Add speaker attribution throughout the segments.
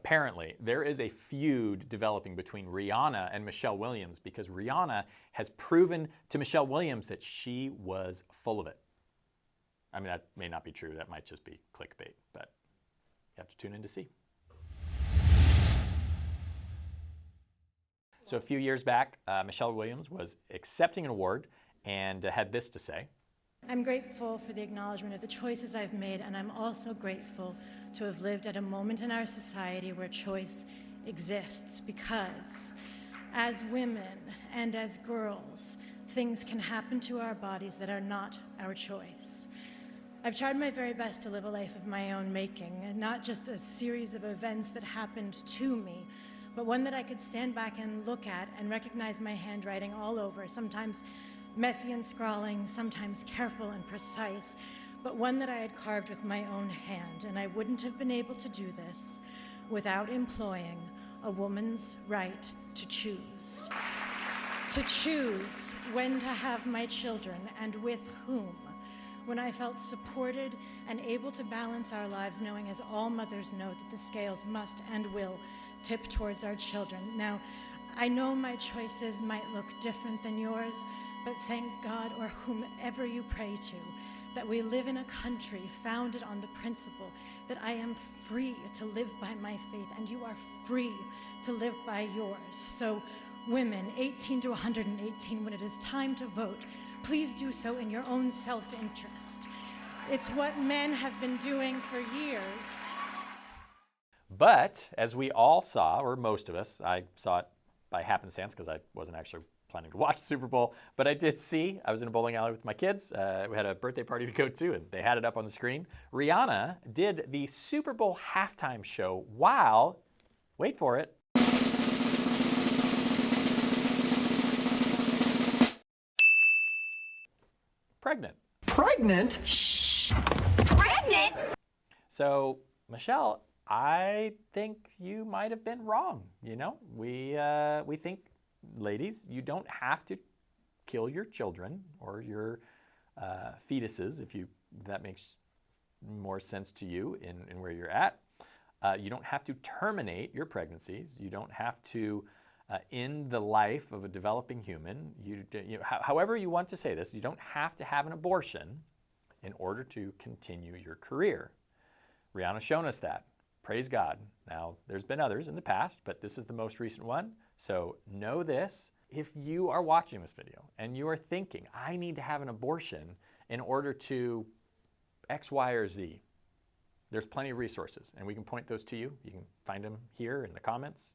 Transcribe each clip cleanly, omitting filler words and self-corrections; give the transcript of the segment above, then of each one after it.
Speaker 1: apparently, there is a feud developing between Rihanna and Michelle Williams because Rihanna has proven to Michelle Williams that she was full of it. I mean, that may not be true. That might just be clickbait, but you have to tune in to see. So a few years back, Michelle Williams was accepting an award and had this to say.
Speaker 2: I'm grateful for the acknowledgement of the choices I've made, and I'm also grateful to have lived at a moment in our society where choice exists, because as women and as girls, things can happen to our bodies that are not our choice. I've tried my very best to live a life of my own making, and not just a series of events that happened to me, but one that I could stand back and look at and recognize my handwriting all over, sometimes messy and scrawling, sometimes careful and precise, but one that I had carved with my own hand, and I wouldn't have been able to do this without employing a woman's right to choose. To choose when to have my children and with whom, when I felt supported and able to balance our lives, knowing, as all mothers know, that the scales must and will tip towards our children. Now, I know my choices might look different than yours, but thank God, or whomever you pray to, that we live in a country founded on the principle that I am free to live by my faith and you are free to live by yours. So women 18 to 118, when it is time to vote, please do so in your own self-interest. It's what men have been doing for years.
Speaker 1: But as we all saw, or most of us, I saw it by happenstance because I wasn't actually planning to watch the Super Bowl, but I did see, I was in a bowling alley with my kids. We had a birthday party to go to, and they had it up on the screen. Rihanna did the Super Bowl halftime show while, wait for it, pregnant.
Speaker 3: Pregnant? Shh. Pregnant?
Speaker 1: So, Michelle, I think you might have been wrong. You know, we think, ladies, you don't have to kill your children or your fetuses, if that makes more sense to you in where you're at. You don't have to terminate your pregnancies. You don't have to end the life of a developing human. However you want to say this, you don't have to have an abortion in order to continue your career. Rihanna's shown us that. Praise God. Now, there's been others in the past, but this is the most recent one. So know this, if you are watching this video and you are thinking, I need to have an abortion in order to X, Y, or Z, there's plenty of resources, and we can point those to you. You can find them here in the comments.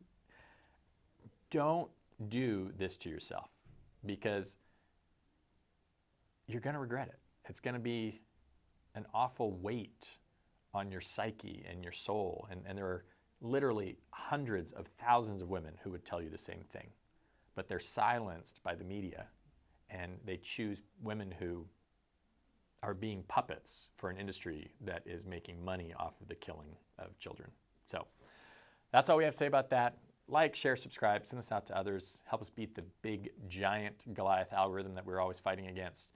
Speaker 1: Don't do this to yourself, because you're going to regret it. It's going to be an awful weight on your psyche and your soul, and there are literally hundreds of thousands of women who would tell you the same thing, but they're silenced by the media, and they choose women who are being puppets for an industry that is making money off of the killing of children. So that's all we have to say about that. Like, share, subscribe, send this out to others, help us beat the big, giant Goliath algorithm that we're always fighting against,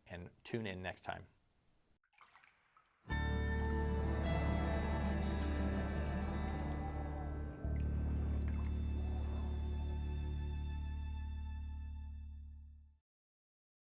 Speaker 1: and tune in next time.